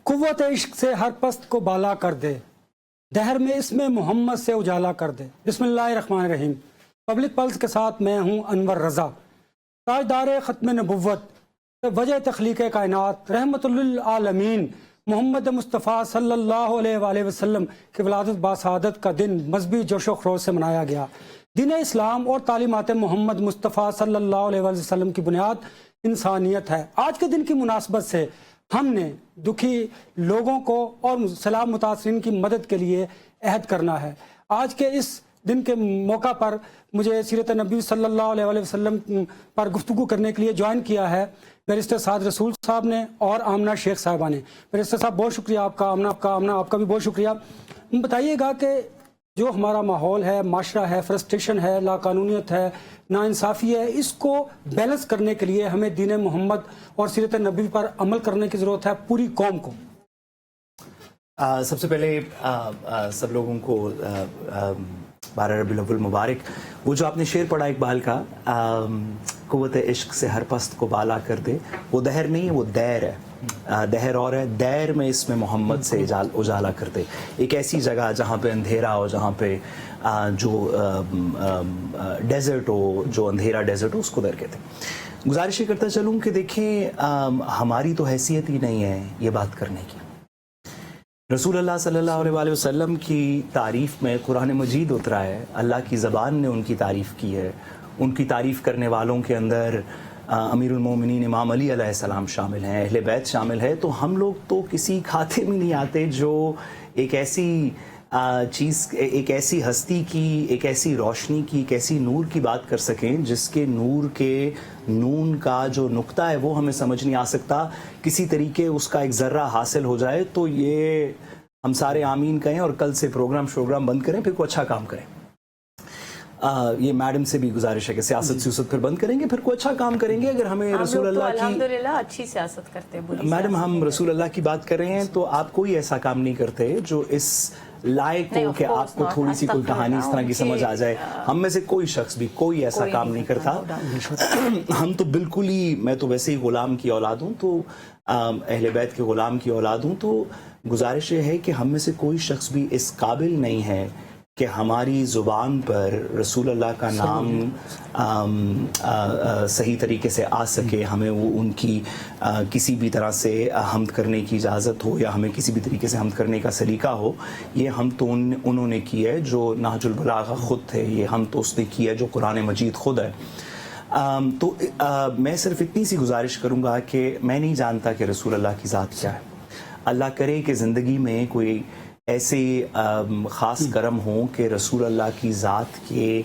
قوت عشق سے ہر پست کو بالا کر دے، دہر میں اسم محمد سے اجالا کر دے۔ بسم اللہ الرحمن الرحیم۔ پبلک پلس کے ساتھ میں ہوں انور رضا، تاجدار ختم نبوت، وجہ تخلیق کائنات، رحمت للعالمین محمد مصطفیٰ صلی اللہ علیہ وآلہ وسلم کی ولادت باسعادت کا دن مذہبی جوش و خروش سے منایا گیا۔ دین اسلام اور تعلیمات محمد مصطفیٰ صلی اللہ علیہ وآلہ وسلم کی بنیاد انسانیت ہے۔ آج کے دن کی مناسبت سے ہم نے دکھی لوگوں کو اور سیلاب متاثرین کی مدد کے لیے عہد کرنا ہے۔ آج کے اس دن کے موقع پر مجھے سیرت نبی صلی اللہ علیہ وآلہ وسلم پر گفتگو کرنے کے لیے جوائن کیا ہے بیرسٹر سعد رسول صاحب نے اور آمنہ شیخ صاحبہ نے۔ بیرسٹر صاحب بہت شکریہ آپ کا، آمنہ آپ کا بھی بہت شکریہ۔ بتائیے گا کہ جو ہمارا ماحول ہے، معاشرہ ہے، فرسٹریشن ہے، لا قانونیت ہے، ناانصافی ہے، اس کو بیلنس کرنے کے لیے ہمیں دین محمد اور سیرت نبی پر عمل کرنے کی ضرورت ہے پوری قوم کو۔ سب سے پہلے سب لوگوں کو 12 ربیع الاول مبارک۔ وہ جو آپ نے شعر پڑھا اقبال کا، قوت عشق سے ہر پست کو بالا کر دے، وہ دہر نہیں ہے، وہ دیر ہے۔ دہر اور ہے، دیر میں اسم محمد سے اجالا کر دے۔ ایک ایسی جگہ جہاں پہ اندھیرا ہو، جہاں پہ جو ڈیزرٹ ہو، جو اندھیرا ڈیزرٹ ہو، اس کو در کہتے ہیں۔ گزارش یہ کرتا چلوں کہ دیکھیں، ہماری تو حیثیت ہی نہیں ہے یہ بات کرنے کی۔ رسول اللہ صلی اللہ علیہ وآلہ وسلم کی تعریف میں قرآن مجید اترا ہے، اللہ کی زبان نے ان کی تعریف کی ہے۔ ان کی تعریف کرنے والوں کے اندر امیر المومنین امام علی علیہ السلام شامل ہیں، اہل بیت شامل ہے۔ تو ہم لوگ تو کسی کھاتے میں نہیں آتے جو ایک ایسی چیز، ایک ایسی ہستی کی، ایک ایسی روشنی کی، ایک ایسی نور کی بات کر سکیں جس کے نور کے نون کا جو نقطہ ہے وہ ہمیں سمجھ نہیں آ سکتا، کسی طریقے اس کا ایک ذرہ حاصل ہو جائے تو یہ ہم سارے آمین کہیں اور کل سے پروگرام بند کریں، پھر کوئی اچھا کام کریں۔ یہ میڈم سے بھی گزارش ہے کہ سیاست پھر بند کریں گے، پھر کوئی اچھا کام کریں گے۔ اگر ہمیں رسول اللہ کی، الحمدللہ اچھی سیاست کرتے ہیں میڈم ہم رسول اللہ کی بات کر رہے ہیں تو آپ کوئی ایسا کام نہیں کرتے جو اس لائق ہو کہ آپ کو تھوڑی سی کوئی کہانی اس طرح کی سمجھ آ جائے۔ ہم میں سے کوئی شخص بھی کوئی ایسا کام نہیں کرتا۔ ہم تو بالکل ہی، میں تو ویسے ہی غلام کی اولاد ہوں، تو اہل بیت کے غلام کی اولاد ہوں، تو گزارش یہ ہے کہ ہم میں سے کوئی شخص بھی اس قابل نہیں ہے کہ ہماری زبان پر رسول اللہ کا نام صحیح طریقے سے آ سکے، ہمیں وہ ان کی کسی بھی طرح سے حمد کرنے کی اجازت ہو یا ہمیں کسی بھی طریقے سے حمد کرنے کا سلیقہ ہو۔ یہ ہم تو انہوں نے کی ہے جو نہج البلاغہ خود تھے، یہ ہم تو اس نے کی ہے جو قرآن مجید خود ہے۔ تو میں صرف اتنی سی گزارش کروں گا کہ میں نہیں جانتا کہ رسول اللہ کی ذات کیا ہے۔ اللہ کرے کہ زندگی میں کوئی ایسے خاص کرم ہوں کہ رسول اللہ کی ذات کے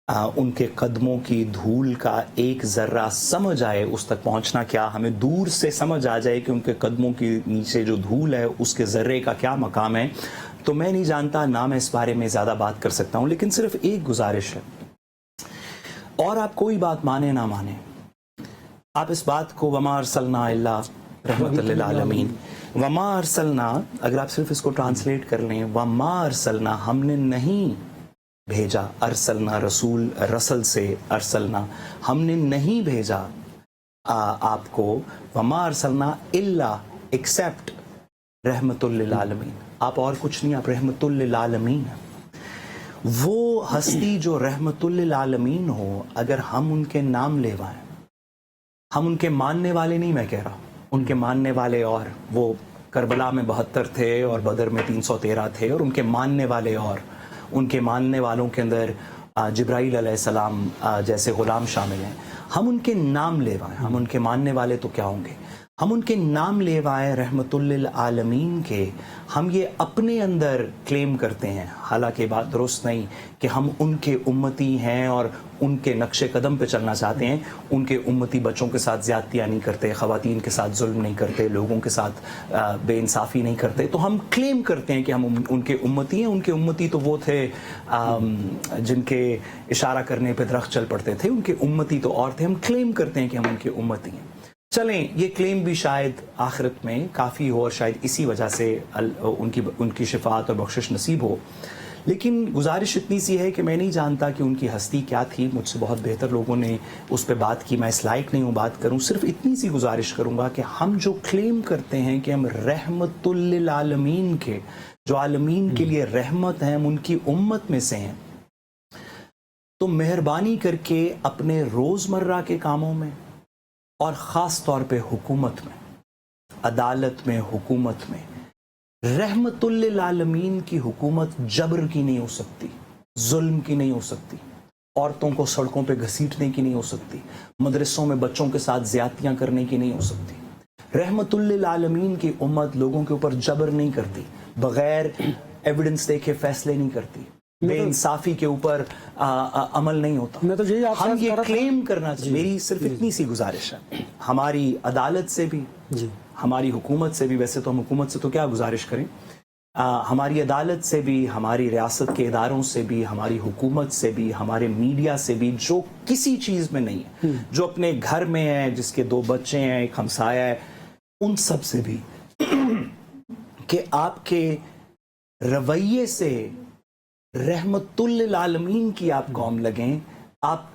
ان کے قدموں کی دھول کا ایک ذرہ سمجھ آئے، اس تک پہنچنا کیا، ہمیں دور سے سمجھ آ جائے کہ ان کے قدموں کی نیچے جو دھول ہے اس کے ذرے کا کیا مقام ہے، تو میں نہیں جانتا، نہ میں اس بارے میں زیادہ بات کر سکتا ہوں۔ لیکن صرف ایک گزارش ہے، اور آپ کوئی بات مانیں نہ مانیں، آپ اس بات کو وما ارسلنا الا رحمت للعالمین، وما ارسلنا، اگر آپ صرف اس کو ٹرانسلیٹ کر لیں، وما ارسلنا، ہم نے نہیں بھیجا، ارسلنا رسول، رسل سے ارسلنا، ہم نے نہیں بھیجا آپ کو، وما ارسلنا الا ایکسیپٹ رحمت للعالمین، آپ اور کچھ نہیں، آپ رحمت للعالمین۔ وہ ہستی جو رحمت للعالمین ہو، اگر ہم ان کے نام لیوائیں، ہم ان کے ماننے والے نہیں، میں کہہ رہا ہوں ان کے ماننے والے، اور وہ کربلا میں 72 تھے اور بدر میں 313 تھے، اور ان کے ماننے والے، اور ان کے ماننے والوں کے اندر جبرائیل علیہ السلام جیسے غلام شامل ہیں، ہم ان کے نام لیوائیں، ہم ان کے ماننے والے تو کیا ہوں گے، ہم ان کے نام لیوائیں رحمت للعالمین کے، ہم یہ اپنے اندر کلیم کرتے ہیں، حالانکہ بات درست نہیں کہ ہم ان کے امتی ہیں اور ان کے نقش قدم پہ چلنا چاہتے ہیں، ان کے امتی بچوں کے ساتھ زیادتیاں نہیں کرتے، خواتین کے ساتھ ظلم نہیں کرتے، لوگوں کے ساتھ بے انصافی نہیں کرتے، تو ہم کلیم کرتے ہیں کہ ہم ان کے امتی ہیں۔ ان کے امتی تو وہ تھے جن کے اشارہ کرنے پہ درخت چل پڑتے تھے، ان کے امتی تو اور تھے، ہم کلیم کرتے ہیں کہ ہم ان کے امتی ہیں۔ چلیں، یہ کلیم بھی شاید آخرت میں کافی ہو اور شاید اسی وجہ سے ان کی شفاعت اور بخشش نصیب ہو، لیکن گزارش اتنی سی ہے کہ میں نہیں جانتا کہ ان کی ہستی کیا تھی، مجھ سے بہت بہتر لوگوں نے اس پہ بات کی، میں اس لائق نہیں ہوں بات کروں. صرف اتنی سی گزارش کروں گا کہ ہم جو کلیم کرتے ہیں کہ ہم رحمت للعالمین کے، جو عالمین کے لیے رحمت ہیں، ہم ان کی امت میں سے ہیں، تو مہربانی کر کے اپنے روزمرہ کے کاموں میں اور خاص طور پہ حکومت میں، عدالت میں، حکومت میں، رحمت للعالمین کی حکومت جبر کی نہیں ہو سکتی، ظلم کی نہیں ہو سکتی، عورتوں کو سڑکوں پہ گھسیٹنے کی نہیں ہو سکتی، مدرسوں میں بچوں کے ساتھ زیادتیاں کرنے کی نہیں ہو سکتی. رحمت للعالمین کی امت لوگوں کے اوپر جبر نہیں کرتی، بغیر ایویڈنس دیکھے فیصلے نہیں کرتی، بے انصافی کے اوپر عمل نہیں ہوتا. میں تو یہی آپ سے ہم عرض یہ کر رہا تھا. کلیم کرنا چاہیے. میری صرف اتنی سی گزارش ہے، ہماری عدالت سے بھی، ہماری حکومت سے بھی، ویسے تو ہم حکومت سے تو کیا گزارش کریں، ہماری عدالت سے بھی، ہماری ریاست کے اداروں سے بھی، ہماری حکومت سے بھی، ہمارے میڈیا سے بھی، جو کسی چیز میں نہیں ہے، جو اپنے گھر میں ہے، جس کے 2 بچے ہیں، ایک ہمسایہ ہے، ان سب سے بھی کہ آپ کے رویے سے رحمت للعالمین کی آپ قوم لگیں، آپ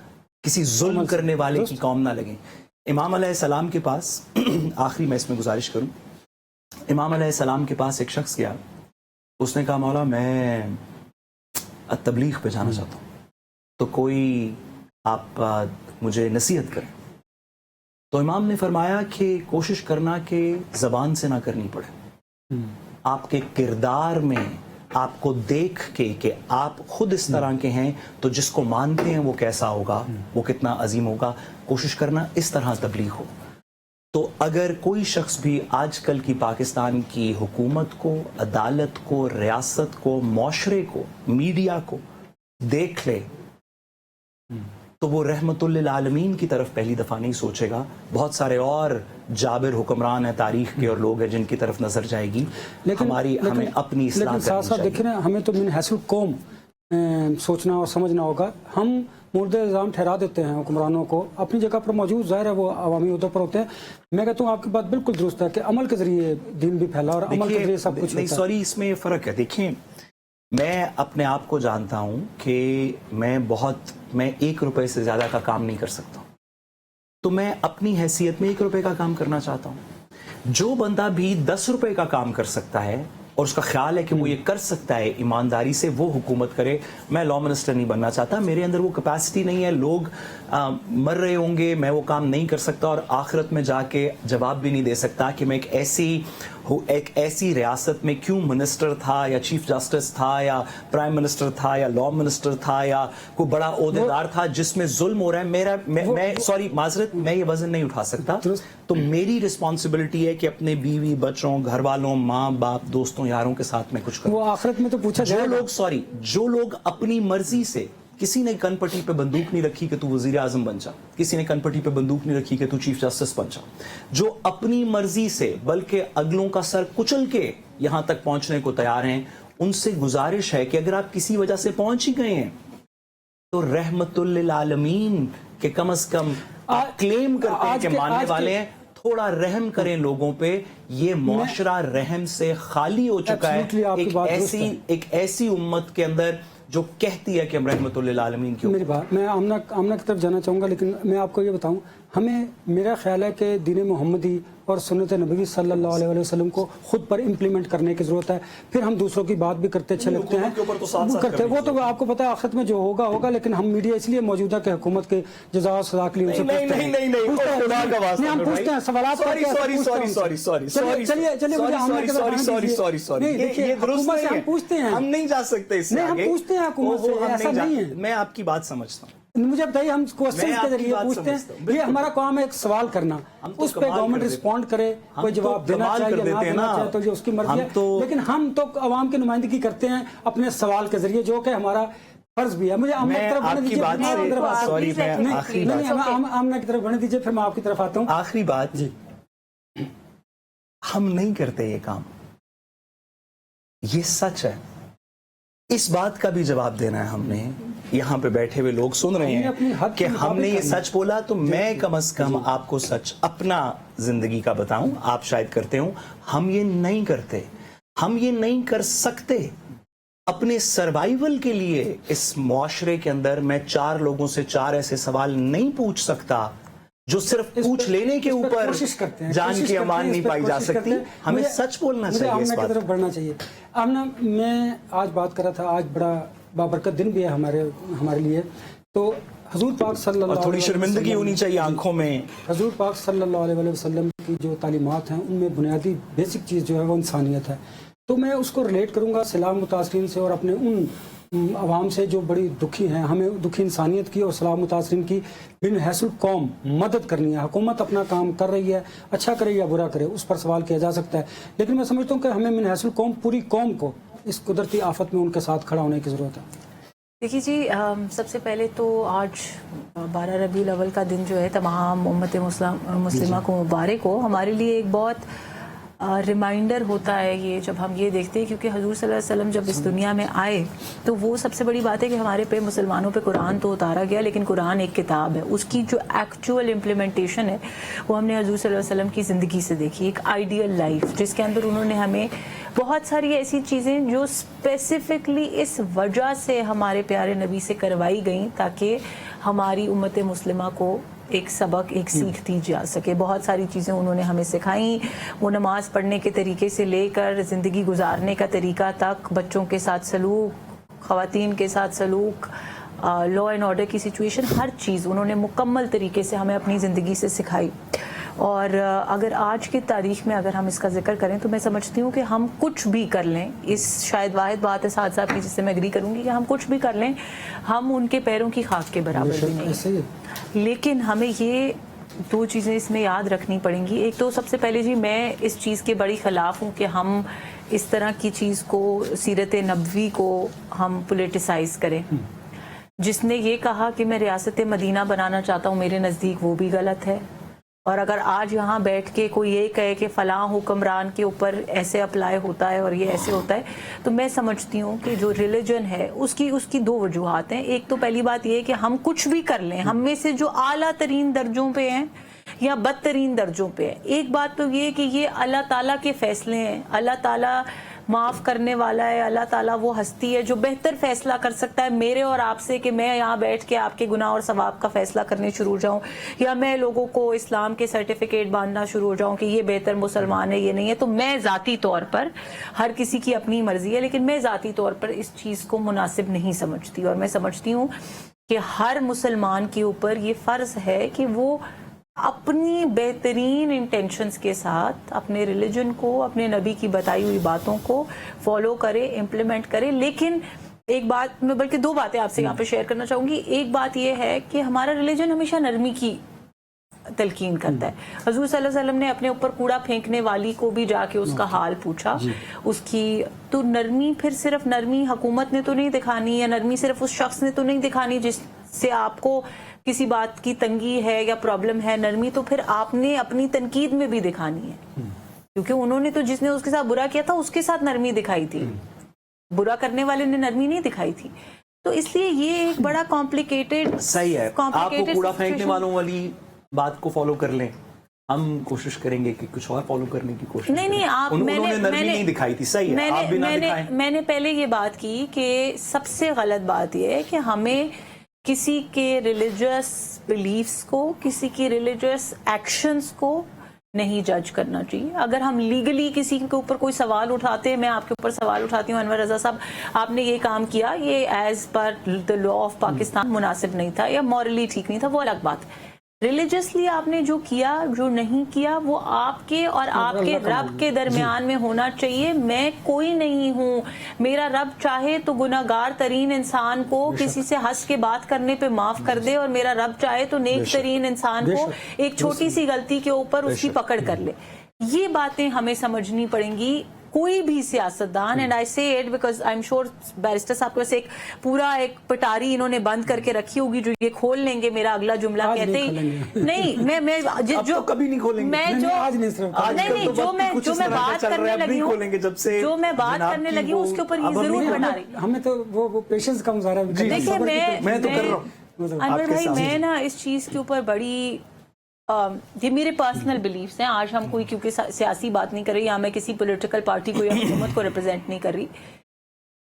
کسی ظلم کرنے والے کی قوم نہ لگیں. امام علیہ السلام کے پاس آخری میں اس میں گزارش کروں، امام علیہ السلام کے پاس ایک شخص گیا، اس نے کہا مولا میں تبلیغ پہ جانا چاہتا ہوں، تو کوئی آپ مجھے نصیحت کریں. تو امام نے فرمایا کہ کوشش کرنا کہ زبان سے نہ کرنی پڑے، آپ کے کردار میں آپ کو دیکھ کے کہ آپ خود اس طرح کے ہیں تو جس کو مانتے ہیں وہ کیسا ہوگا، وہ کتنا عظیم ہوگا، کوشش کرنا اس طرح تبلیغ ہو. تو اگر کوئی شخص بھی آج کل کی پاکستان کی حکومت کو، عدالت کو، ریاست کو، معاشرے کو، میڈیا کو دیکھ لے تو وہ رحمت للعالمین کی طرف پہلی دفعہ نہیں سوچے گا. بہت سارے اور جابر حکمران ہیں تاریخ کے اور لوگ ہیں جن کی طرف نظر جائے گی. ہمیں اپنی اصلاح لیکن ساتھ ساتھ دیکھیں نا، ہمیں تو من حیث القوم سوچنا اور سمجھنا ہوگا. ہم مورد الزام ٹھہرا دیتے ہیں حکمرانوں کو، اپنی جگہ پر موجود، ظاہر ہے وہ عوامی عہدوں پر ہوتے ہیں. میں کہتا ہوں آپ کی بات بالکل درست ہے کہ عمل کے ذریعے دین بھی پھیلا اور عمل کے ذریعے سب کچھ ہوتا ہے. سوری، اس میں یہ فرق ہے. دیکھیں، میں اپنے آپ کو جانتا ہوں کہ میں 1 روپے سے زیادہ کا کام نہیں کر سکتا، تو میں اپنی حیثیت میں 1 روپے کا کام کرنا چاہتا ہوں. جو بندہ بھی 10 روپے کا کام کر سکتا ہے اور اس کا خیال ہے کہ وہ یہ کر سکتا ہے ایمانداری سے، وہ حکومت کرے. میں لا منسٹر نہیں بننا چاہتا، میرے اندر وہ کیپیسٹی نہیں ہے. لوگ مر رہے ہوں گے، میں وہ کام نہیں کر سکتا اور آخرت میں جا کے جواب بھی نہیں دے سکتا کہ میں ایک ایسی ریاست میں کیوں منسٹر تھا یا چیف جسٹس تھا یا پرائم منسٹر تھا یا لا منسٹر تھا یا کوئی بڑا عہدیدار تھا جس میں ظلم ہو رہا ہے. معذرت، میں یہ وزن نہیں اٹھا سکتا. تو میری رسپانسبلٹی ہے کہ اپنے بیوی، بچوں، گھر والوں، ماں باپ، دوستوں، یاروں کے ساتھ میں کچھ کروں. وہ آخرت میں تو پوچھا جائے گا. جو لوگ اپنی مرضی سے، کسی نے کن پٹی پہ بندوق نہیں رکھی کہ تو وزیر اعظم بن جا، کسی نے کن پٹی پہ بندوق نہیں رکھی کہ تو چیف جسٹس بن جا، جو اپنی مرضی سے بلکہ اگلوں کا سر کچل کے یہاں تک پہنچنے کو تیار ہیں، ان سے گزارش ہے کہ اگر آپ کسی وجہ سے پہنچ ہی گئے ہیں تو رحمت للعالمین کہ کم از کم آپ کلیم کرتے ہیں کہ ماننے والے ہیں، تھوڑا رحم کریں لوگوں پہ. یہ معاشرہ رحم سے خالی ہو چکا ہے. ایک ایسی امت کے اندر جو کہتی ہے کہ ہم رحمت للعالمین کی. میری بات، میں آمنہ کی طرف جانا چاہوں گا، لیکن میں آپ کو یہ بتاؤں، ہمیں، میرا خیال ہے کہ دین محمدی اور سنت نبوی صلی اللہ علیہ وسلم کو خود پر امپلیمنٹ کرنے کی ضرورت ہے. پھر ہم دوسروں کی بات بھی کرتے اچھے لگتے ہیں، وہ تو آپ کو پتہ ہے آخرت میں جو ہوگا ہوگا. لیکن ہم میڈیا اس لیے موجودہ کہ حکومت کے جزا و سزا کے لیے ہم پوچھتے ہیں سوالات. ہم نہیں جا سکتے اس سے آگے. ایسا نہیں ہے. میں آپ کی بات سمجھتا ہوں. مجھے بتائیے، ہم کوسچنز کے ذریعے پوچھتے ہیں، یہ ہمارا کام ہے ایک سوال کرنا، اس پہ گورنمنٹ رسپونڈ کرے، کوئی جواب دینا چاہیے نہ دینا چاہے تو یہ اس کی مرضی ہے. لیکن ہم تو عوام کی نمائندگی کرتے ہیں اپنے سوال کے ذریعے، جو کہ ہمارا فرض بھی ہے. مجھے آمنہ کی طرف بڑھنے دیجیے، آمنہ کی طرف بڑھنے دیجیے، پھر میں آپ کی طرف آتا ہوں. آخری بات، ہم نہیں کرتے یہ کام، یہ سچ ہے. اس بات کا بھی جواب دینا ہے ہم نے. یہاں پہ بیٹھے ہوئے لوگ سن رہے ہیں کہ ہم نے یہ سچ بولا، تو میں کم از کم آپ کو سچ اپنا زندگی کا بتاؤں. آپ شاید کرتے ہوں، ہم یہ نہیں کرتے، ہم یہ نہیں کر سکتے. اپنے سروائیول کے لیے اس معاشرے کے اندر میں 4 لوگوں سے 4 ایسے سوال نہیں پوچھ سکتا جو صرف پوچھ لینے کے اوپر جان کی امان نہیں پائی جا سکتی. ہمیں سچ بولنا چاہیے. آمنہ کی طرف بڑھنا چاہیے. آمنہ, میں آج بات کر رہا تھا, آج بڑا بابرکت دن بھی ہے ہمارے لیے. تو حضور پاک صلی اللہ علیہ وسلم, تھوڑی شرمندگی ہونی چاہیے آنکھوں میں. حضور پاک صلی اللہ علیہ وسلم کی جو تعلیمات ہیں ان میں بنیادی بیسک چیز جو ہے وہ انسانیت ہے. تو میں اس کو ریلیٹ کروں گا سلام متاثرین سے اور اپنے ان عوام سے جو بڑی دکھی ہیں. ہمیں دکھی انسانیت کی اور سلام متاثرین کی بن حیث القوم مدد کرنی ہے. حکومت اپنا کام کر رہی ہے, اچھا کرے یا برا کرے, اس پر سوال کیا جا سکتا ہے, لیکن میں سمجھتا ہوں کہ ہمیں من حیث القوم پوری قوم کو اس قدرتی آفت میں ان کے ساتھ کھڑا ہونے کی ضرورت ہے. دیکھیے جی, سب سے پہلے تو آج 12 ربیع الاول کا دن جو ہے تمام امت مسلمہ کو مبارک ہو. ہمارے لیے ایک بہت ریمائنڈر ہوتا ہے یہ جب ہم یہ دیکھتے ہیں, کیونکہ حضور صلی اللہ علیہ وسلم جب اس دنیا میں آئے تو وہ سب سے بڑی بات ہے کہ ہمارے پہ مسلمانوں پہ قرآن تو اتارا گیا, لیکن قرآن ایک کتاب ہے, اس کی جو ایکچوئل امپلیمنٹیشن ہے وہ ہم نے حضور صلی اللہ علیہ وسلم کی زندگی سے دیکھی. ایک آئیڈیل لائف جس کے اندر انہوں نے ہمیں بہت ساری ایسی چیزیں جو اسپیسیفکلی اس وجہ سے ہمارے پیارے نبی سے کروائی گئیں تاکہ ہماری امت مسلمہ کو ایک سبق, ایک سیکھ دی جا سکے. بہت ساری چیزیں انہوں نے ہمیں سکھائیں, وہ نماز پڑھنے کے طریقے سے لے کر زندگی گزارنے کا طریقہ تک, بچوں کے ساتھ سلوک, خواتین کے ساتھ سلوک, لا اینڈ آرڈر کی سچویشن, ہر چیز انہوں نے مکمل طریقے سے ہمیں اپنی زندگی سے سکھائی. اور اگر آج کی تاریخ میں اگر ہم اس کا ذکر کریں تو میں سمجھتی ہوں کہ ہم کچھ بھی کر لیں, اس شاید واحد بات ہے ساتھ صاحب کی جس سے میں اگری کروں گی کہ ہم کچھ بھی کر لیں, ہم ان کے پیروں کی خاک کے برابر بھی نہیں. لیکن ہمیں یہ 2 چیزیں اس میں یاد رکھنی پڑیں گی. ایک تو سب سے پہلے جی میں اس چیز کے بڑی خلاف ہوں کہ ہم اس طرح کی چیز کو, سیرت نبوی کو ہم پولیٹیسائز کریں. جس نے یہ کہا کہ میں ریاست مدینہ بنانا چاہتا ہوں, میرے نزدیک وہ بھی غلط ہے. اور اگر آج یہاں بیٹھ کے کوئی یہ کہے کہ فلاں حکمران کے اوپر ایسے اپلائی ہوتا ہے اور یہ ایسے ہوتا ہے, تو میں سمجھتی ہوں کہ جو ریلیجن ہے اس کی 2 وجوہات ہیں. ایک تو پہلی بات یہ ہے کہ ہم کچھ بھی کر لیں, ہم میں سے جو اعلیٰ ترین درجوں پہ ہیں یا بدترین درجوں پہ ہیں, ایک بات تو یہ کہ یہ اللہ تعالیٰ کے فیصلے ہیں. اللہ تعالیٰ معاف کرنے والا ہے, اللہ تعالیٰ وہ ہستی ہے جو بہتر فیصلہ کر سکتا ہے میرے اور آپ سے کہ میں یہاں بیٹھ کے آپ کے گناہ اور ثواب کا فیصلہ کرنے شروع ہو جاؤں, یا میں لوگوں کو اسلام کے سرٹیفکیٹ باندھنا شروع ہو جاؤں کہ یہ بہتر مسلمان ہے, یہ نہیں ہے. تو میں ذاتی طور پر, ہر کسی کی اپنی مرضی ہے, لیکن میں ذاتی طور پر اس چیز کو مناسب نہیں سمجھتی. اور میں سمجھتی ہوں کہ ہر مسلمان کے اوپر یہ فرض ہے کہ وہ اپنی بہترین انٹینشنز کے ساتھ اپنے ریلیجن کو, اپنے نبی کی بتائی ہوئی باتوں کو فالو کرے, امپلیمنٹ کرے. لیکن ایک بات, میں بلکہ 2 باتیں آپ سے یہاں پہ شیئر کرنا چاہوں گی. ایک بات یہ ہے کہ ہمارا ریلیجن ہمیشہ نرمی کی تلقین کرتا ہے. حضور صلی اللہ علیہ وسلم نے اپنے اوپر کوڑا پھینکنے والی کو بھی جا کے اس کا حال پوچھا, اس کی. تو نرمی پھر صرف نرمی حکومت نے تو نہیں دکھانی, یا نرمی صرف اس شخص نے تو نہیں دکھانی جس سے آپ کو کسی بات کی تنگی ہے یا پرابلم ہے. نرمی تو پھر آپ نے اپنی تنقید میں بھی دکھانی ہے, کیونکہ انہوں نے تو جس نے اس کے ساتھ برا کیا تھا اس کے ساتھ نرمی دکھائی تھی, برا کرنے والے نے نرمی نہیں دکھائی تھی. تو اس لیے یہ ایک بڑا کمپلیکیٹڈ. صحیح ہے, آپ کو کوڑا پھینکنے والوں والی بات کو فالو کر لیں, ہم کوشش کریں گے کہ کچھ اور فالو کرنے کی کوشش. نہیں, آپ انہوں نے نرمی نہیں دکھائی تھی. صحیح ہے, آپ بھی نہ دکھائیں. میں نے پہلے یہ بات کی کہ سب سے غلط بات یہ ہے کہ ہمیں کسی کے ریلیجس بلیفز کو, کسی کی ریلیجس ایکشنز کو نہیں جج کرنا چاہیے. اگر ہم لیگلی کسی کے اوپر کوئی سوال اٹھاتے ہیں, میں آپ کے اوپر سوال اٹھاتی ہوں, انور رضا صاحب آپ نے یہ کام کیا, یہ as per the law of Pakistan مناسب نہیں تھا یا مورلی ٹھیک نہیں تھا, وہ الگ بات. ریلیجسلی آپ نے جو کیا, جو نہیں کیا, وہ آپ کے اور آپ کے رب کے درمیان میں ہونا چاہیے. میں کوئی نہیں ہوں, میرا رب چاہے تو گناہگار ترین انسان کو کسی سے ہنس کے بات کرنے پہ معاف کر دے, اور میرا رب چاہے تو نیک ترین انسان کو ایک چھوٹی سی غلطی کے اوپر اس کی پکڑ کر لے. یہ باتیں ہمیں سمجھنی پڑیں گی. کوئی بھی سیاستدان, اینڈ آئی سے it because I am sure barrister صاحب کے پاس ایک پورا ایک پٹاری انہوں نے بند کر کے رکھی ہوگی جو یہ کھول لیں گے میرا اگلا جملہ کہتے ہی نہیں. میں جو کبھی نہیں کھولیں گے, میں جو میں بات کرنے لگی ہوں, جو میں بات کرنے لگی ہوں اس کے اوپر یہ ضرور بنا رہی. ہمیں تو وہ پیشنس کا مظاہرہ. دیکھیں میں تو کر رہا ہوں انور بھائی, میں نا اس چیز کے اوپر بڑی, یہ میرے پرسنل بلیفز ہیں. آج ہم کوئی کیونکہ سیاسی بات نہیں کر رہی, یا میں کسی پولیٹیکل پارٹی کو یا حکومت کو ریپرزینٹ نہیں کر رہی.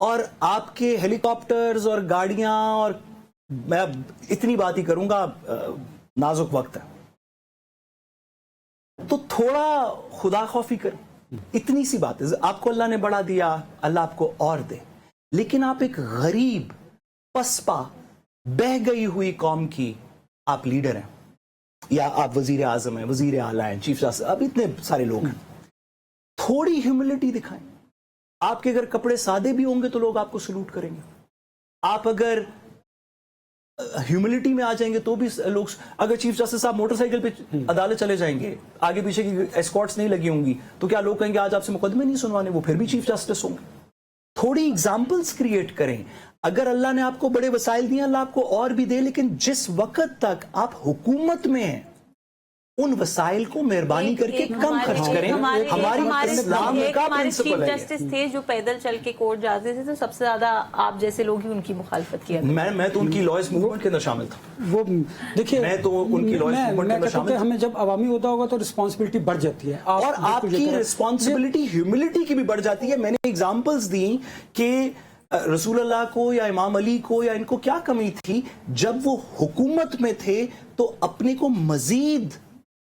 اور آپ کے ہیلی کاپٹرز اور گاڑیاں، اور میں اب اتنی بات ہی کروں گا، نازک وقت ہے، تو تھوڑا خدا خوفی کریں. اتنی سی بات ہے. آپ کو اللہ نے بڑا دیا، اللہ آپ کو اور دے، لیکن آپ ایک غریب پسپا بہ گئی ہوئی قوم کی آپ لیڈر ہیں، یا آپ وزیر اعظم ہیں، وزیر اعلیٰ ہیں، چیف جسٹس، اب اتنے سارے لوگ ہیں. تھوڑی ہیوملٹی دکھائیں. آپ کے اگر کپڑے سادے بھی ہوں گے تو لوگ آپ کو سلوٹ کریں گے. آپ اگر ہیوملٹی میں آ جائیں گے تو بھی لوگ، اگر چیف جسٹس صاحب موٹر سائیکل پہ عدالت چلے جائیں گے، آگے پیچھے کی ایسکارٹس نہیں لگی ہوں گی، تو کیا لوگ کہیں گے آج آپ سے مقدمے نہیں سنوانے؟ وہ پھر بھی چیف جسٹس ہوں گے. تھوڑی ایگزامپلس کریٹ کریں. اگر اللہ نے آپ کو بڑے وسائل دیے، اللہ آپ کو اور بھی دے، لیکن جس وقت تک آپ حکومت میں ہیں ان وسائل کو مہربانی کر کے کم خرچ کریں. ہماری اسلام کا پرنسپل ہے. چیف جسٹس تھے جو پیدل چل کے کورٹ جاتے تھے، تو سب سے زیادہ آپ جیسے لوگ ہی ان کی مخالفت کیا. میں تو ان کی لائرز موومنٹ کے اندر شامل تھا. وہ دیکھیے، میں تو ان کی لائرز موومنٹ کے اندر شامل تھا. ہمیں جب عوامی ہوتا ہوگا تو رسپانسبلٹی بڑھ جاتی ہے، اور آپ کی رسپانسبلٹی ہیوملٹی کی بھی بڑھ جاتی ہے. میں نے ایگزامپلز دی کہ رسول اللہ کو یا امام علی کو یا ان کو کیا کمی تھی، جب وہ حکومت میں تھے تو اپنے کو مزید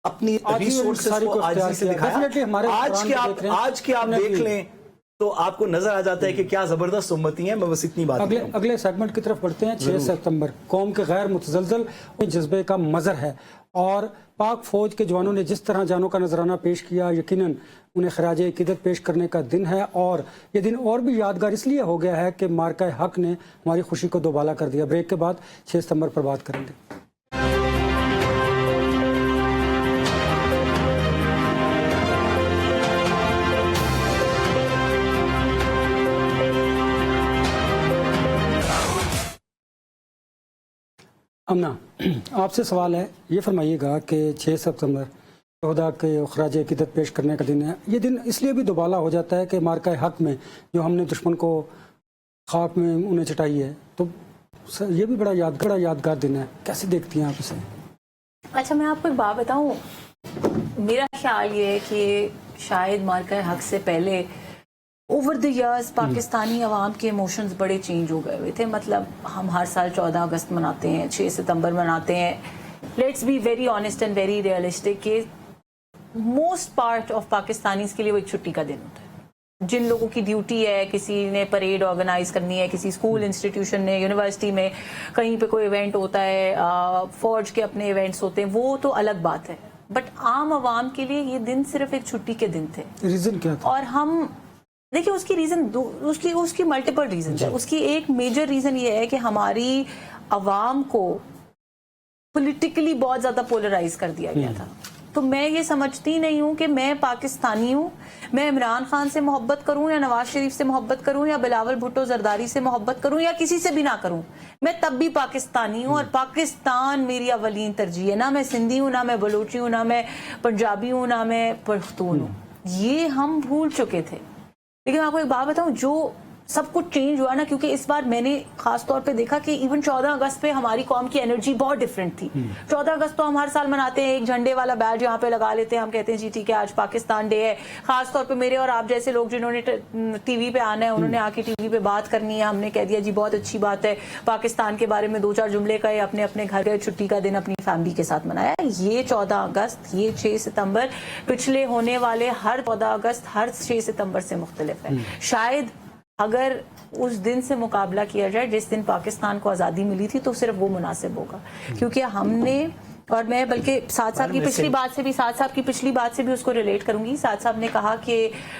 اپنی ریسورسز کو آجزی سے دکھایا. آج کے آپ دیکھ لیں تو آپ کو نظر آ جاتا ہے کہ کیا زبردست امتی ہیں. میں بس اتنی بات کروں. اگلے سیگمنٹ کی طرف بڑھتے ہیں. 6 ستمبر قوم کے غیر متزلزل جذبے کا مظہر ہے، اور پاک فوج کے جوانوں نے جس طرح جانوں کا نذرانہ پیش کیا، یقیناً انہیں خراج عقیدت پیش کرنے کا دن ہے. اور یہ دن اور بھی یادگار اس لیے ہو گیا ہے کہ مارکہ حق نے ہماری خوشی کو دوبالا کر دیا. بریک کے بعد 6 ستمبر پر بات کریں گے. امنا، آپ سے سوال ہے، یہ فرمائیے گا کہ 6 ستمبر خدا کے خراج عقیدت پیش کرنے کا دن ہے. یہ دن اس لیے بھی دوبالا ہو جاتا ہے کہ مارکہ حق میں جو ہم نے دشمن کو خاک میں انہیں چٹائی ہے، تو یہ بھی بڑا یادگار دن ہے. کیسے دیکھتی ہیں آپ اسے؟ اچھا، میں آپ کو ایک بات بتاؤں. میرا خیال یہ ہے کہ شاید مارکہ حق سے پہلے اوور دی ایئرز پاکستانی عوام کے ایموشنز بڑے چینج ہو گئے ہوئے تھے. مطلب ہم ہر سال 14 اگست مناتے ہیں، 6 ستمبر مناتے ہیں. Let's be very honest and very realistic کہ موسٹ پارٹ آف پاکستانیز کے لیے وہ ایک چھٹی کا دن ہوتا ہے. جن لوگوں کی ڈیوٹی ہے، کسی نے پریڈ آرگنائز کرنی ہے، کسی اسکول انسٹیٹیوشن نے، یونیورسٹی میں کہیں پہ کوئی ایونٹ ہوتا ہے، فوج کے اپنے ایونٹس ہوتے ہیں، وہ تو الگ بات ہے. بٹ عام عوام کے لیے یہ دن صرف ایک چھٹی کے دن تھے. ریزن کیا تھا؟ اور ہم دیکھیں اس کی ریزن اس کی ملٹیپل ریزن ہے. اس کی ایک میجر ریزن یہ ہے کہ ہماری عوام کو پولیٹیکلی بہت زیادہ پولرائز کر دیا گیا تھا. تو میں یہ سمجھتی نہیں ہوں کہ میں پاکستانی ہوں، میں عمران خان سے محبت کروں یا نواز شریف سے محبت کروں یا بلاول بھٹو زرداری سے محبت کروں یا کسی سے بھی نہ کروں، میں تب بھی پاکستانی ہوں. اور پاکستان میری اولین ترجیح ہے. نہ میں سندھی ہوں، نہ میں بلوچی ہوں، نہ میں پنجابی ہوں، نہ میں پختون ہوں. یہ ہم بھول چکے تھے. لیکن آپ کو ایک بات بتاؤں، جو سب کچھ چینج ہوا نا، کیونکہ اس بار میں نے خاص طور پہ دیکھا کہ ایون 14 اگست پہ ہماری قوم کی انرجی بہت ڈفرینٹ تھی. 14 اگست تو ہم ہر سال مناتے ہیں، ایک جھنڈے والا بیج یہاں پہ لگا لیتے ہیں، ہم کہتے ہیں جی ٹھیک ہے آج پاکستان ڈے ہے. خاص طور پہ میرے اور آپ جیسے لوگ جنہوں نے ٹی وی پہ آنا ہے، انہوں نے آ کے ٹی وی پہ بات کرنی ہے. ہم نے کہہ دیا جی بہت اچھی بات ہے، پاکستان کے بارے میں 2-4 جملے کہے، اپنے اپنے گھر گئے، چھٹی کا دن اپنی فیملی کے ساتھ منایا. یہ 14 اگست، یہ 6 ستمبر پچھلے ہونے والے ہر 14 اگست ہر 6 ستمبر سے مختلف ہے. شاید اگر اس دن سے مقابلہ کیا جائے جس دن پاکستان کو آزادی ملی تھی، تو صرف وہ مناسب ہوگا. کیونکہ ہم نے، اور میں بلکہ سعد صاحب کی پچھلی بات سے بھی اس کو ریلیٹ کروں گی. سعد صاحب نے کہا کہ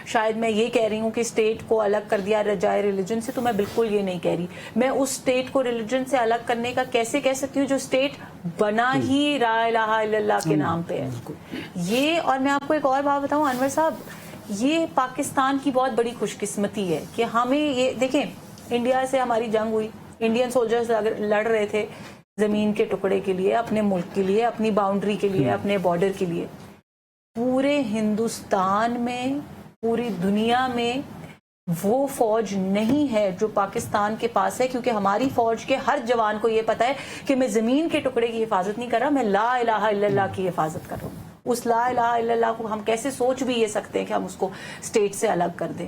شاید میں یہ کہہ رہی ہوں کہ اسٹیٹ کو الگ کر دیا جائے ریلیجن سے، تو میں بالکل یہ نہیں کہہ رہی. میں اس اسٹیٹ کو ریلیجن سے الگ کرنے کا کیسے کہہ سکتی ہوں جو اسٹیٹ بنا ہی لا الہ الا اللہ کے نام پہ ہے. یہ، اور میں آپ کو ایک اور بات بتاؤں انور صاحب، یہ پاکستان کی بہت بڑی خوش قسمتی ہے کہ ہمیں یہ دیکھیں، انڈیا سے ہماری جنگ ہوئی، انڈین سولجرز لڑ رہے تھے زمین کے ٹکڑے کے لیے، اپنے ملک کے لیے، اپنی باؤنڈری کے لیے، اپنے بارڈر کے لیے. پورے ہندوستان میں، پوری دنیا میں وہ فوج نہیں ہے جو پاکستان کے پاس ہے. کیونکہ ہماری فوج کے ہر جوان کو یہ پتا ہے کہ میں زمین کے ٹکڑے کی حفاظت نہیں کر رہا، میں لا الہ الا اللہ کی حفاظت کر رہا ہوں. اس لا الہ الا اللہ کو ہم کیسے سوچ بھی یہ سکتے ہیں کہ ہم اس کو اسٹیٹ سے الگ کر دیں.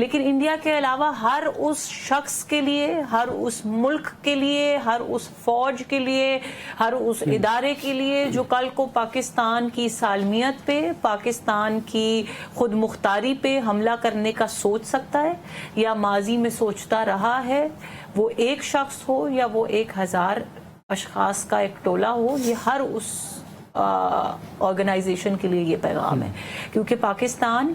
لیکن انڈیا کے علاوہ ہر اس شخص کے لیے، ہر اس ملک کے لیے، ہر اس فوج کے لیے، ہر اس ادارے کے لیے جو کل کو پاکستان کی سالمیت پہ، پاکستان کی خود مختاری پہ حملہ کرنے کا سوچ سکتا ہے یا ماضی میں سوچتا رہا ہے، وہ ایک شخص ہو یا وہ 1000 اشخاص کا ایک ٹولہ ہو، یہ ہر اس آرگنائزیشن کے لیے یہ پیغام ہے، کیونکہ پاکستان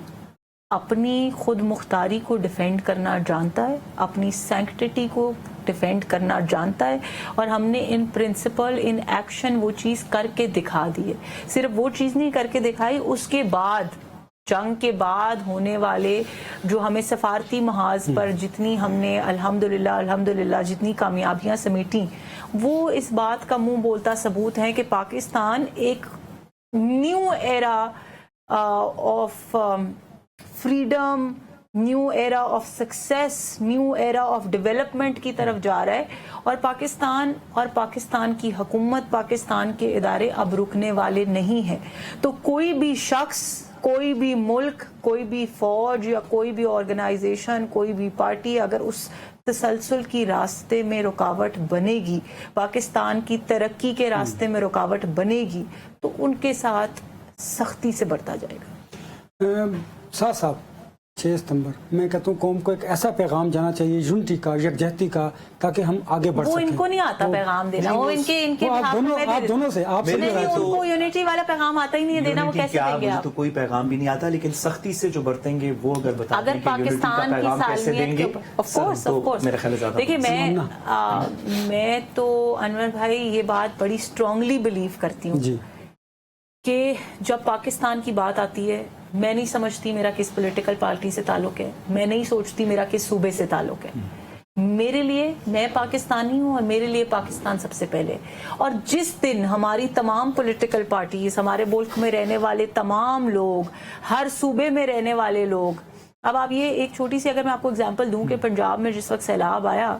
اپنی خود مختاری کو ڈیفینڈ کرنا جانتا ہے، اپنی سینکٹیٹی کو ڈیفینڈ کرنا جانتا ہے، اور ہم نے ان پرنسپل ان ایکشن وہ چیز کر کے دکھا دی ہے۔ صرف وہ چیز نہیں کر کے دکھائی، اس کے بعد جنگ کے بعد ہونے والے جو ہمیں سفارتی محاذ پر جتنی ہم نے الحمدللہ جتنی کامیابیاں سمیٹیں، وہ اس بات کا منہ بولتا ثبوت ہے کہ پاکستان ایک new era of freedom, new era of success, new era of development کی طرف جا رہا ہے، اور پاکستان کی حکومت، پاکستان کے ادارے اب رکنے والے نہیں ہیں۔ تو کوئی بھی شخص، کوئی بھی ملک، کوئی بھی فوج یا کوئی بھی آرگنائزیشن، کوئی بھی پارٹی اگر اس تسلسل کی راستے میں رکاوٹ بنے گی، پاکستان کی ترقی کے راستے میں رکاوٹ بنے گی، تو ان کے ساتھ سختی سے برتا جائے گا۔ ساتھ صاحب 6 ستمبر میں کہتا ہوں قوم کو ایک ایسا پیغام جانا چاہیے یونٹی کا، یکجہتی کا، تاکہ ہم آگے بڑھ سکیں۔ وہ ان کو نہیں آتا پیغام دینا، وہ ان کے آپ دونوں سے ان کو یونٹی والا پیغام آتا ہی نہیں ہے دینا، وہ کیسے دیں گے آپ؟ تو کوئی پیغام بھی نہیں آتا، لیکن سختی سے جو برتیں گے وہ اگر بتا اگر پاکستان کی سالمیت کے میرا خیال ہے۔ دیکھیے میں تو انور بھائی یہ بات بڑی اسٹرانگلی بلیو کرتی ہوں کہ جب پاکستان کی بات آتی ہے، میں نہیں سمجھتی میرا کس پولیٹیکل پارٹی سے تعلق ہے، میں نہیں سوچتی میرا کس صوبے سے تعلق ہے، میرے لیے میں پاکستانی ہوں اور میرے لیے پاکستان سب سے پہلے۔ اور جس دن ہماری تمام پولیٹیکل پارٹیز، ہمارے ملک میں رہنے والے تمام لوگ، ہر صوبے میں رہنے والے لوگ، اب آپ یہ ایک چھوٹی سی اگر میں آپ کو اگزامپل دوں کہ پنجاب میں جس وقت سیلاب آیا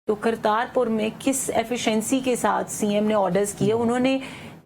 تو کرتارپور میں کس ایفیشنسی کے ساتھ سی ایم نے آرڈرز کیے، انہوں نے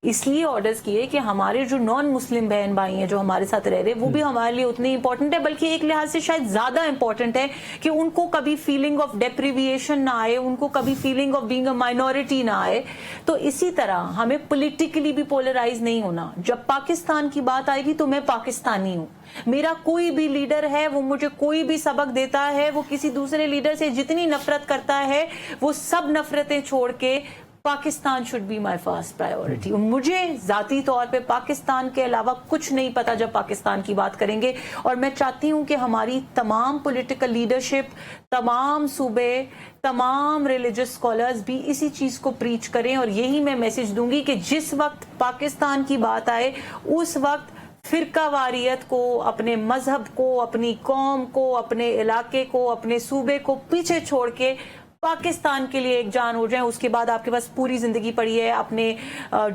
اس لیے آرڈرز کیے کہ ہمارے جو نان مسلم بہن بھائی ہیں جو ہمارے ساتھ رہ رہے وہ بھی ہمارے لیے اتنے امپورٹنٹ ہے، بلکہ ایک لحاظ سے شاید زیادہ امپورٹنٹ ہے کہ ان کو کبھی فیلنگ آف ڈیپریویشن نہ آئے، ان کو کبھی feeling of being a minority نہ آئے۔ تو اسی طرح ہمیں پولیٹیکلی بھی پولرائز نہیں ہونا۔ جب پاکستان کی بات آئے گی تو میں پاکستانی ہوں، میرا کوئی بھی لیڈر ہے وہ مجھے کوئی بھی سبق دیتا ہے، وہ کسی دوسرے لیڈر سے جتنی نفرت کرتا ہے وہ سب نفرتیں چھوڑ کے Pakistan should be my first priority۔ مجھے ذاتی طور پہ پاکستان کے علاوہ کچھ نہیں پتا جب پاکستان کی بات کریں گے، اور میں چاہتی ہوں کہ ہماری تمام پولیٹیکل لیڈرشپ، تمام صوبے، تمام ریلیجس اسکالرز بھی اسی چیز کو پریچ کریں، اور یہی میں میسج دوں گی کہ جس وقت پاکستان کی بات آئے اس وقت فرقہ واریت کو، اپنے مذہب کو، اپنی قوم کو، اپنے علاقے کو، اپنے صوبے کو پیچھے چھوڑ کے پاکستان کے لیے ایک جان ہو جائیں۔ اس کے بعد آپ کے پاس پوری زندگی پڑی ہے اپنے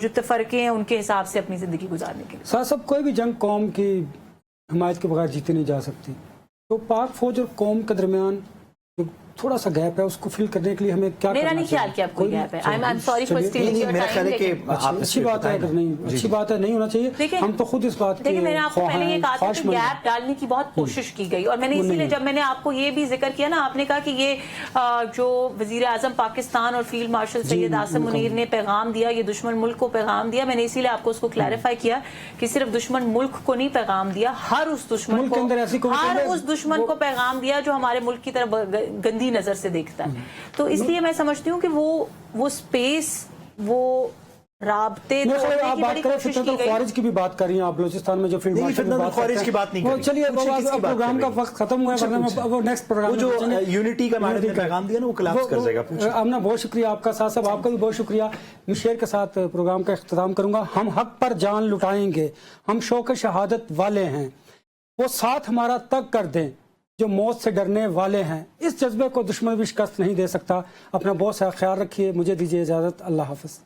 جو تفرقے ہیں ان کے حساب سے اپنی زندگی گزارنے کے لیے۔ صاحب کوئی بھی جنگ قوم کی حمایت کے بغیر جیتی نہیں جا سکتی، تو پاک فوج اور قوم کے درمیان تھوڑا سا گیپ ہے، اس کو فل کرنے کے لیے ہمیں کیا میرا نہیں خیال کہ اب کوئی گیپ ہے۔ I'm sorry for stealing your time۔ اچھی بات ہے، اگر نہیں اچھی بات ہے نہیں ہونا چاہیے، ہم تو خود اس بات کے دیکھیں میں نے آپ کو پہلے یہ کہا تھا کہ گیپ ڈالنے کی بہت کوشش کی گئی، اور میں نے اسی لیے جب میں نے آپ کو یہ بھی ذکر کیا نا، آپ نے کہا کہ یہ جو وزیر اعظم پاکستان اور فیلڈ مارشل سید عاصم منیر نے پیغام دیا، یہ دشمن ملک کو پیغام دیا، میں نے اسی لیے آپ کو اس کو کلیریفائی کیا کہ صرف دشمن ملک کو نہیں پیغام دیا، ہر اس دشمن کو پیغام دیا جو ہمارے ملک کی طرف گندی نظر سے دیکھتا ہے۔ تو اس لیے میں سمجھتی ہوں کہ وہ سپیس، وہ رابطے آپ بات کریں فتنۃ الخوارج کی بھی بات کر رہی ہیں آپ بلوچستان میں جو فیلڈ مارشل کی بات نہیں کریں۔ چلیے پروگرام کا وقت ختم ہوا ہے، وہ نیکسٹ پروگرام جو یونٹی کا پیغام دیا نا وہ کلپس کر جائے گا۔ امنا بہت شکریہ آپ کا، ساتھ آپ کا بھی بہت شکریہ۔ میں شعر کے ساتھ پروگرام کا اختتام کروں گا۔ ہم حق پر جان لٹائیں گے، ہم شوق شہادت والے ہیں، وہ ساتھ ہمارا تگ کر دیں جو موت سے ڈرنے والے ہیں۔ اس جذبے کو دشمن بھی شکست نہیں دے سکتا۔ اپنا بہت سا خیال رکھیے، مجھے دیجیے اجازت، اللہ حافظ۔